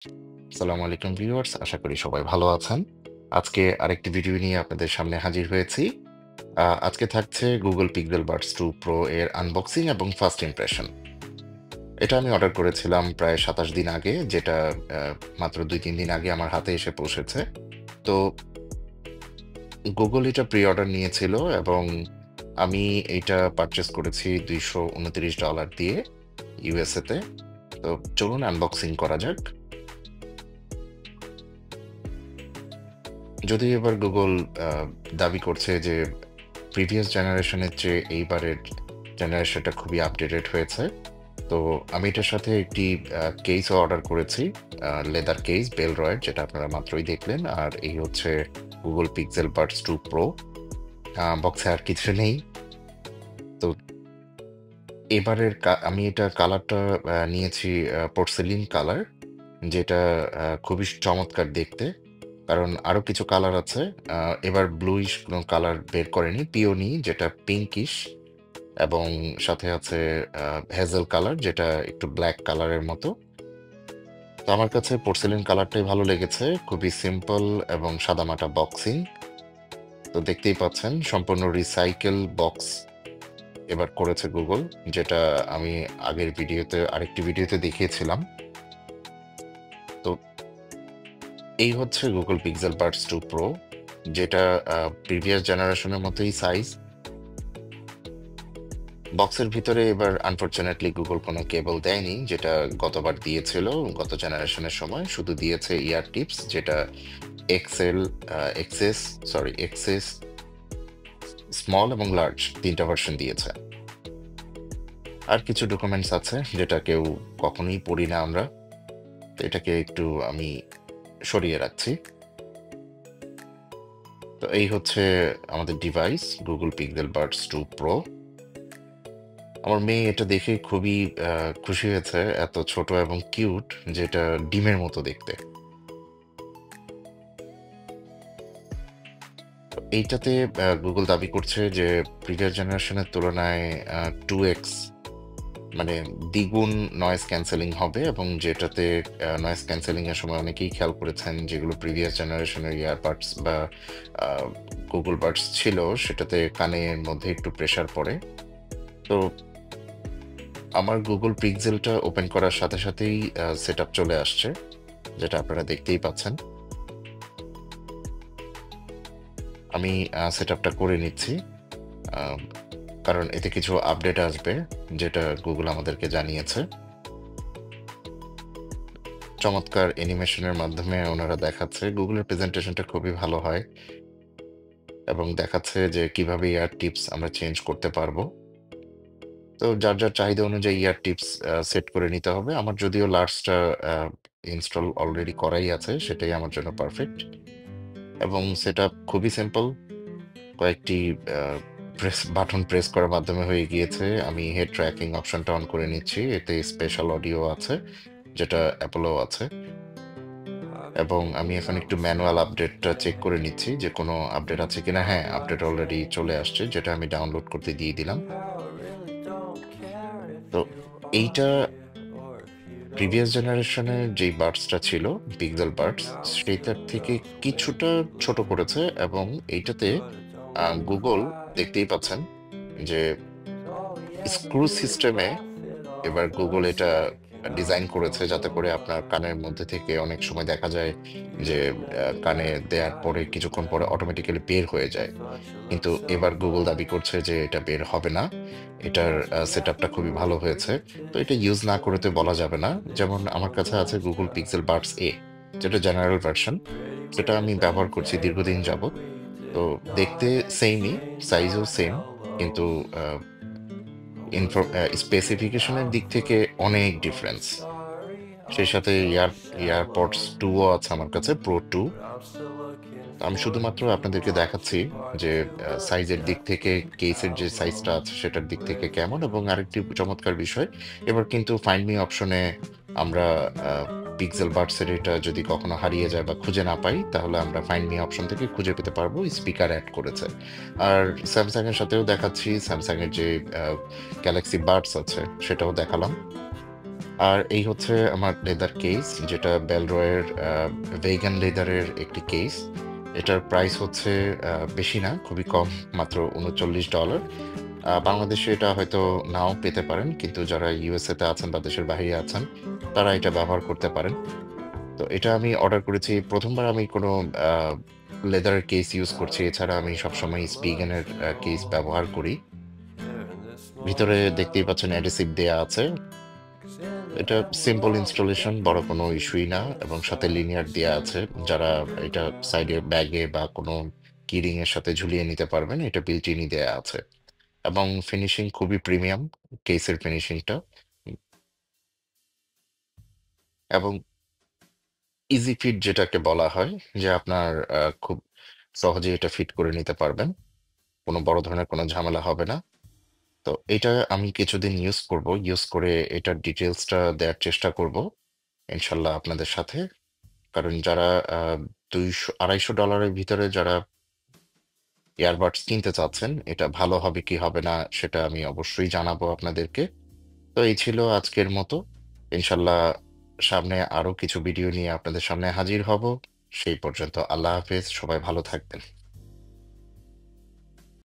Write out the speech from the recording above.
আসসালামু আলাইকুম ভিউয়ার্স, আশা করি সবাই ভালো আছেন। আজকে আরেকটি ভিডিও নিয়ে আপনাদের সামনে হাজির হয়েছি। আজকে থাকছে Google Pixel Buds 2 Pro এর আনবক্সিং এবং ফার্স্ট ইমপ্রেশন। এটা আমি অর্ডার করেছিলাম প্রায় ২৭ দিন আগে, যেটা আ মাত্র ২-৩ দিন আগে আমার হাতে এসে পৌঁছেছে। তো Google এটা প্রি-অর্ডার নিয়েছিল এবং আমি এইটা পারচেজ করেছি $২২৯ দিয়ে USA তে। তো চলুন আনবক্সিং করা যাক। যদিও এবার Google আ দাবি করছে যে প্রিভিয়াস জেনারেশনের চেয়ে এইবারের জেনারেশনটা খুবই আপডেটেড হয়েছে। তো আমি এটার সাথে একটি কেসও অর্ডার করেছি। লেদার কেস বেলরয়ের, যেটা আপনারা মাত্রই দেখলেন। আর এই হচ্ছে Google Pixel Buds 2 Pro। বক্সে আর কিছু নেই। তো এবারের আমি এটার কালারটা নিয়েছি পোর্সেলিন কালার, যেটা খুবই চমৎকার দেখতে। কারণ আরো কিছু কালার আছে। এবার ব্লুইশ কোনো কালার বের করেনি। পিওনি যেটা পিঙ্কিশ, এবং সাথে আছে হেজেল কালার, যেটা একটু ব্ল্যাক কালারের মতো। তো আমার কাছে পোর্সেলিন কালারটাই ভালো লেগেছে। খুবই সিম্পল এবং সাদামাটা বক্সিং। তো দেখতেই পাচ্ছেন সম্পূর্ণ রিসাইকেল বক্স এবার করেছে গুগল, যেটা আমি আগের ভিডিওতে আরেকটি ভিডিওতে দেখিয়েছিলাম। তো এই হচ্ছে Google Pixel Buds 2 Pro, যেটা প্রিভিয়াস জেনারেশনের মতোই সাইজ। বক্সের ভিতরে এবার আনফরচুনেটলি গুগল কোনো কেবল দেয়নি, যেটা গতবার দিয়েছিল। গত জেনারেশনের সময় শুধু দিয়েছে ইয়ার টিপস, যেটা XL, XS, sorry XS, small এবং লার্জ, তিনটা ভার্সন দিয়েছে। আর কিছু ডকুমেন্টস আছে যেটা কেউ কখনোই পড়ি না আমরা। তো এটাকে একটু আমি সরিয়ে রাখছি। তো এই হচ্ছে আমাদের device, Google Pixel Buds 2 Pro। আমার মেয়ে এটা দেখে খুবই খুশি হয়েছে। এত ছোট এবং কিউট, যেটা ডিমের মতো দেখতে। এইটাতে গুগল দাবি করছে যে প্রিভিয়াস জেনারেশনের তুলনায় 2x, মানে দ্বিগুণ নয়েজ ক্যান্সেলিং হবে, এবং যেটাতে নয়েজ ক্যান্সেলিং এর সময় অনেকেই খেয়াল করেছেন, যেগুলো প্রিভিয়াস জেনারেশনের ইয়ারবাডস বা গুগল বাডস ছিল, সেটাতে কানের মধ্যে একটু প্রেসার পড়ে। তো আমার গুগল পিক্সেলটা ওপেন করার সাথে সাথেই সেট আপ চলে আসছে, যেটা আপনারা দেখতেই পাচ্ছেন। আমি সেট আপটা করে নিচ্ছি, আহ, কারণ এতে কিছু আপডেট আসবে, যেটা গুগল আমাদেরকে জানিয়েছে। চমৎকার অ্যানিমেশনের মাধ্যমে ওনারা দেখাচ্ছে। গুগলের প্রেজেন্টেশনটা খুবই ভালো হয়, এবং দেখাচ্ছে যে কিভাবে ইয়ার টিপস আমরা চেঞ্জ করতে পারবো। তো যার যার চাহিদা অনুযায়ী ইয়ার টিপস সেট করে নিতে হবে। আমার যদিও লার্জটা ইনস্টল অলরেডি করাই আছে, সেটাই আমার জন্য পারফেক্ট। এবং সেট আপ খুবই সিম্পল। কয়েকটি বাটন প্রেস করার মাধ্যমে হয়ে গিয়েছে। আমি হেড ট্র্যাকিং অপশনটা অন করে নিচ্ছি। এতে স্পেশাল অডিও আছে, যেটা অ্যাপেলেও আছে। এবং আমি এখন একটু ম্যানুয়াল আপডেটটা চেক করে নিচ্ছি যে কোনো আপডেট আছে কিনা। হ্যাঁ, আপডেট অলরেডি চলে আসছে, যেটা আমি ডাউনলোড করতে দিয়ে দিলাম। তো এইটা প্রিভিয়াস জেনারেশনের যেই বাডসটা ছিল, পিক্সেল বাডস, সেইটার থেকে কিছুটা ছোট করেছে। এবং এইটাতে গুগল, দেখতেই পাচ্ছেন যে স্ক্রু সিস্টেমে এবার গুগল এটা ডিজাইন করেছে, যাতে করে আপনার কানের মধ্যে থেকে অনেক সময় দেখা যায় যে কানে দেওয়ার পরে কিছুক্ষণ পরে অটোমেটিক্যালি বের হয়ে যায়। কিন্তু এবার গুগল দাবি করছে যে এটা বের হবে না। এটার সেট আপটা খুবই ভালো হয়েছে। তো এটা ইউজ না করে তো বলা যাবে না। যেমন আমার কাছে আছে গুগল পিক্সেল বাডস এ, যেটা জেনারেল ভার্সন। সেটা আমি ব্যবহার করছি দীর্ঘদিন যাবত। তো দেখতে সেমই, সাইজও সেম, কিন্তু স্পেসিফিকেশনের দিক থেকে অনেক ডিফারেন্স। সেই সাথে এয়ারপডস 2 ও আছে আমার কাছে, প্রো 2। আমি শুধুমাত্র আপনাদেরকে দেখাচ্ছি যে সাইজের দিক থেকে, কেসের যে সাইজটা আছে সেটার দিক থেকে কেমন। এবং আরেকটি চমৎকার বিষয়, এবার কিন্তু ফাইন্ড মি অপশনে আমরা পিক্সেল বাডসের এটা যদি কখনো হারিয়ে যায় বা খুঁজে না পাই, তাহলে আমরা ফাইন্ড মি অপশন থেকে খুঁজে পেতে পারবো। স্পিকার অ্যাড করেছে। আর স্যামসাং এর সাথেও দেখাচ্ছি, স্যামসাং এর যে গ্যালাক্সি বাডস আছে সেটাও দেখালাম। আর এই হচ্ছে আমার লেদার কেস, যেটা বেলরয়ের ভেগান লেদারের একটি কেস। এটার প্রাইস হচ্ছে বেশি না, খুবই কম, মাত্র $39। বাংলাদেশে এটা হয়তো নাও পেতে পারেন, কিন্তু যারা ইউএসএ তে আছেন বা দেশের বাইরে আছেন তারা এটা ব্যবহার করতে পারেন। তো এটা আমি অর্ডার করেছি, প্রথমবার আমি কোনো লেদারের কেস ইউজ করছি। এছাড়া আমি সবসময় স্পিগেনের কেস ব্যবহার করি। ভিতরে দেখতেই পাচ্ছেন অ্যাডিসিভ দেয়া আছে। এটা সিম্পল ইনস্টলেশন, বড় কোনো ইস্যুই না, এবং সাথে লিনিয়ার দেয়া আছে। যারা এটা সাইডে ব্যাগে বা কোনো কিরিং এর সাথে ঝুলিয়ে নিতে পারবেন, এটা বিল্ট ইনই দেয়া আছে। এবং ফিনিশিং খুবই প্রিমিয়াম, কেসের ফিনিশিংটা। এবং ইজি ফিট যেটাকে বলা হয়, যে আপনার খুব সহজেই এটা ফিট করে নিতে পারবেন। কোনো বড় ধরনের কোনো ঝামেলা হবে না। তো এটা আমি কিছুদিন ইউজ করব। ইউজ করে এটার ডিটেইলসটা দেওয়ার চেষ্টা করব ইনশাল্লাহ আপনাদের সাথে। কারণ যারা $200-250 ভিতরে যারা ইয়ারবাডস কিনতে চাচ্ছেন, এটা ভালো হবে কি হবে না সেটা আমি অবশ্যই জানাবো আপনাদেরকে। তো এই ছিল আজকের মতো। ইনশাল্লাহ সামনে আরো কিছু ভিডিও নিয়ে আপনাদের সামনে হাজির হব। সেই পর্যন্ত আল্লাহ হাফেজ, সবাই ভালো থাকবেন।